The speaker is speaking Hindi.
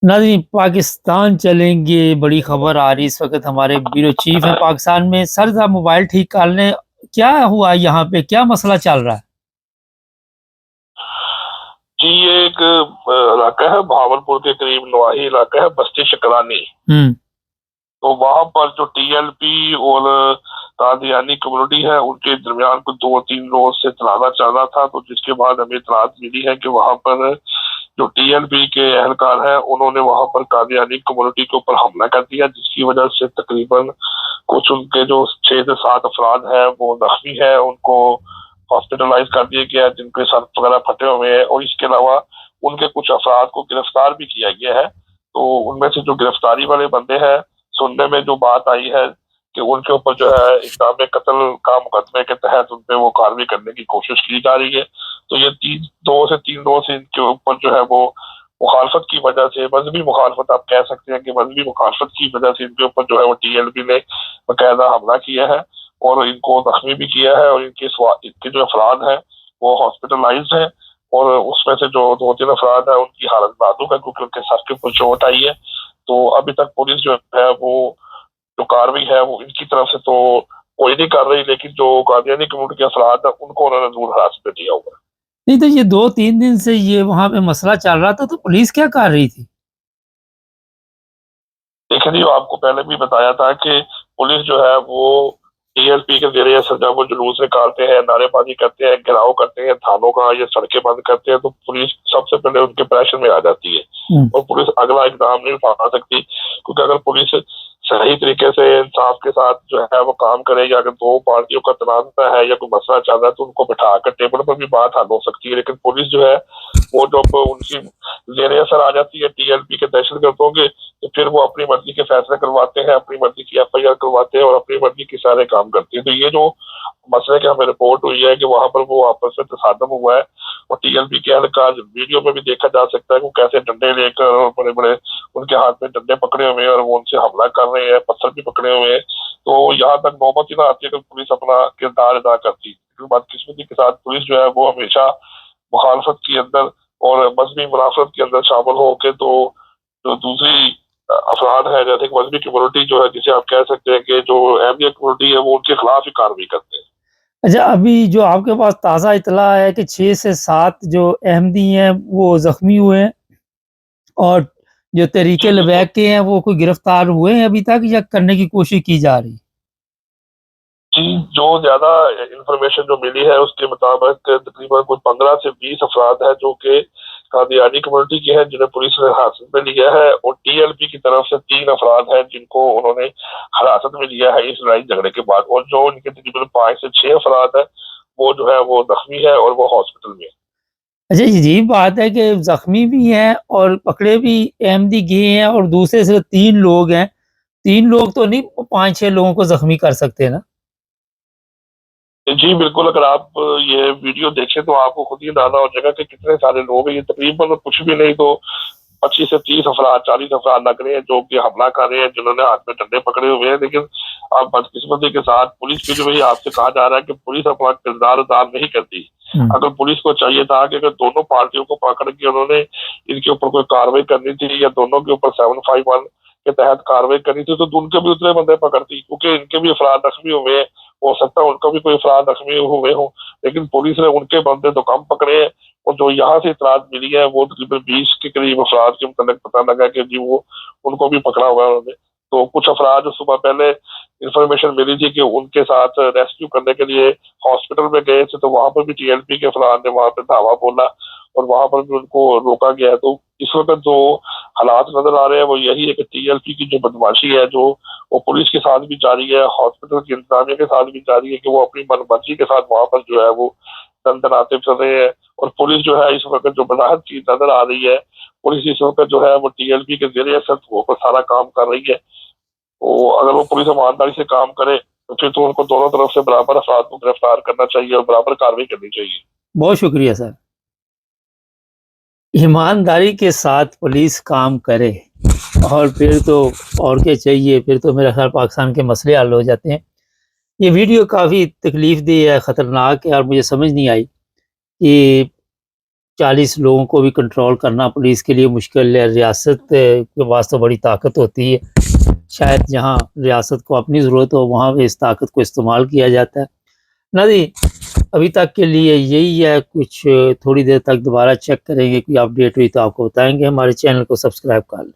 नाज़रीन, पाकिस्तान चलेंगे, बड़ी खबर आ रही इस वक़्त हमारे ब्यूरो चीफ हैं पाकिस्तान में। सर ज़रा मोबाइल ठीक कर लें, क्या हुआ यहाँ पे, क्या मसला चल रहा है? जी, ये एक इलाका है भावलपुर के करीब, नवाही इलाका है, बस्ती शकरानी। हुँ। तो वहां पर जो टीएलपी और कादियानी कम्युनिटी है, उनके दरमियान कुछ 2-3 रोज से तनाजा चल रहा था। तो जिसके बाद हमें इतलात मिली है कि वहां पर जो टीएलपी के एहलकार हैं, उन्होंने वहां पर कादियानी कम्युनिटी के ऊपर हमला कर दिया, जिसकी वजह से तकरीबन कुछ उनके जो 6 से 7 अफराद हैं वो जख्मी है। उनको हॉस्पिटलाइज कर दिया गया है, जिनके सर वगैरह फटे हुए हैं। और इसके अलावा उनके कुछ अफराद को गिरफ्तार भी किया गया है। तो उनमें से जो गिरफ्तारी वाले बंदे हैं, सुनने में जो बात आई है कि उनके ऊपर जो है इक़दाम कत्ल का मुकदमे के तहत उन पे वो कार्रवाई करने की कोशिश की जा रही है। तो ये 2 से 3 रोज से इनके ऊपर जो है वो मुखालफत की वजह से, मजहबी मुखालफत आप कह सकते हैं कि मजहबी मुखालफत की वजह से इनके ऊपर जो है वो टीएलपी ने बाकायदा हमला किया है और इनको जख्मी भी किया है। और इनके जो अफराद हैं वो हॉस्पिटलाइज हैं। और उसमें से जो 2-3 अफराद हैं उनकी हालत नाजुक है, क्योंकि उनके सर के ऊपर चोट आई है। तो अभी तक पुलिस जो है वो जो कार्रवाई है वो इनकी तरफ से तो कोई नहीं कर रही, लेकिन जो कादियानी कम्युनिटी के अफराद है उनको उन्होंने दूर हिरासत में दिया हुआ है। नहीं तो ये 2-3 दिन से ये वहाँ पे मसला चल रहा था, तो पुलिस क्या कर रही थी? देखिए जी, आपको पहले भी बताया था कि पुलिस जो है वो टीएलपी के जरिए से जब वो जुलूस निकालते हैं, नारेबाजी करते हैं, घेराव करते हैं थानों का, ये सड़कें बंद करते हैं, तो पुलिस सबसे पहले उनके प्रेशर में आ जाती है। हुँ। और पुलिस अगला इकदाम नहीं उठा सकती, क्योंकि अगर पुलिस सही तरीके से इंसाफ के साथ जो है वो काम करे, या अगर दो पार्टियों का तनाज़ा है या कोई मसला चल रहा है, तो उनको बिठा कर टेबल पर भी बात हल हो सकती है। लेकिन पुलिस जो है वो जब उनकी जेर असर आ जाती है टीएलपी के दहशतगर्दों के, तो फिर वो अपनी मर्जी के फैसले करवाते हैं, अपनी मर्जी की एफआईआर करवाते हैं और अपनी मर्जी के सारे काम करते हैं। तो ये जो मसले की हमें रिपोर्ट हुई है कि वहां पर वो आपस में तसादम हुआ है, और टीएलपी के एहलकार वीडियो में भी देखा जा सकता है कि वो कैसे डंडे लेकर और बड़े बड़े उनके हाथ में डंडे पकड़े हुए हैं और वो उनसे हमला कर रहे हैं, पत्थर भी पकड़े हुए हैं। तो यहाँ तक नौबत ही ना आती है कि पुलिस अपना किरदार अदा करती है। लेकिन बदकिस्मती के साथ पुलिस जो है वो हमेशा मुखालफत के अंदर और मजहबी मुनाफरत के अंदर शामिल होकर, तो जो दूसरी अफराद है, जैसे मजहबी कम्युनिटी जो है, जिसे आप कह सकते हैं कि जो अहमिया कम्युनिटी है, वो उनके खिलाफ ही कार्रवाई करते हैं। अच्छा, अभी जो आपके पास ताज़ा इत्तला है कि 6 से 7 जो अहमदी हैं वो ज़ख्मी हुए हैं, और जो तहरीके जी बिल्कुल। लबैक के हैं वो कोई गिरफ्तार हुए हैं अभी तक, या करने की कोशिश की जा रही है? जी, जो ज्यादा इंफॉर्मेशन जो मिली है उसके मुताबिक तकरीबन कुछ 15 से 20 अफराद है जो कि कादियानी कम्युनिटी के हैं, जिन्हें पुलिस ने हिरासत में लिया है। और टीएलपी की तरफ से 3 अफराद हैं जिनको उन्होंने हिरासत में लिया है इस लड़ाई झगड़े के बाद। और जो इनके तकरीबन 5 से 6 अफराद है वो जो है वो जख्मी है और वो हॉस्पिटल में है। अच्छा, ये अजीब बात है कि ज़ख्मी भी हैं और पकड़े भी अहमदी गए हैं, और दूसरे सिर्फ़ 3 लोग हैं। 3 लोग तो नहीं 5-6 लोगों को ज़ख्मी कर सकते ना? जी बिल्कुल, अगर आप ये वीडियो देखें तो आपको खुद ही अंदाजा हो जाएगा कि कितने सारे लोग हैं। ये तकरीबन कुछ भी नहीं तो 25 से 30 अफराद, 40 अफराद लग रहे हैं जो कि हमला कर रहे हैं, जिन्होंने हाथ में डंडे पकड़े हुए हैं। लेकिन अब बदकिस्मती के साथ पुलिस की जो है, आपसे कहा जा रहा है कि पुलिस अपना किरदार अदा नहीं करती। हुँ। अगर पुलिस को चाहिए था कि अगर दोनों पार्टियों को पकड़ के उन्होंने इनके ऊपर कोई कार्रवाई करनी थी, या दोनों के ऊपर 751 के तहत कार्रवाई करनी थी, तो उनके भी उतने बंदे पकड़ती, क्योंकि इनके भी अफराद जख्मी हुए हैं। हो सकता है उनका भी कोई अफराद जख्मी हुए हो, लेकिन पुलिस ने उनके बंदे तो कम पकड़े हैं। और जो यहाँ से इतलात मिली है वो तकरीबन 20 के करीब अफराद के मुतल्लिक पता लगा कि जी वो उनको भी पकड़ा हुआ है उन्होंने। तो कुछ अफराद जो सुबह पहले इंफॉर्मेशन मिली थी कि उनके साथ रेस्क्यू करने के लिए हॉस्पिटल में गए थे, तो वहां पर भी टीएलपी के अफराद ने वहां पे धावा बोला और वहां पर भी उनको रोका गया है। तो इस वक्त जो हालात नजर आ रहे हैं वो यही है कि टीएलपी की जो बदमाशी है, जो वो पुलिस के साथ भी जारी है, हॉस्पिटल की इंतजामिया के साथ भी जारी है, कि वो अपनी मनमर्जी के साथ वहां पर जो है वो दंदनाते चल रहे हैं। और पुलिस जो है इस वक्त जो बज़ाहिर चीज नजर आ रही है, पुलिस इस वक्त जो है वो टीएलपी के जरिए से होकर सारा काम कर रही है। तो अगर वो पुलिस ईमानदारी से काम करे तो फिर तो उनको दोनों तरफ से बराबर अफराद को गिरफ्तार करना चाहिए और बराबर कार्रवाई करनी चाहिए। बहुत शुक्रिया सर। ईमानदारी के साथ पुलिस काम करे, और फिर तो और क्या चाहिए, फिर तो मेरा ख़्याल पाकिस्तान के मसले हल हो जाते हैं। ये वीडियो काफ़ी तकलीफ़देह है, ख़तरनाक है, और मुझे समझ नहीं आई कि 40 लोगों को भी कंट्रोल करना पुलिस के लिए मुश्किल है। रियासत के पास तो बड़ी ताकत होती है, शायद जहाँ रियासत को अपनी ज़रूरत हो वहाँ पे इस ताकत को इस्तेमाल किया जाता है। ना जी, अभी तक के लिए यही है, कुछ थोड़ी देर तक दोबारा चेक करेंगे, कोई अपडेट हुई तो आपको बताएंगे। हमारे चैनल को सब्सक्राइब कर लें।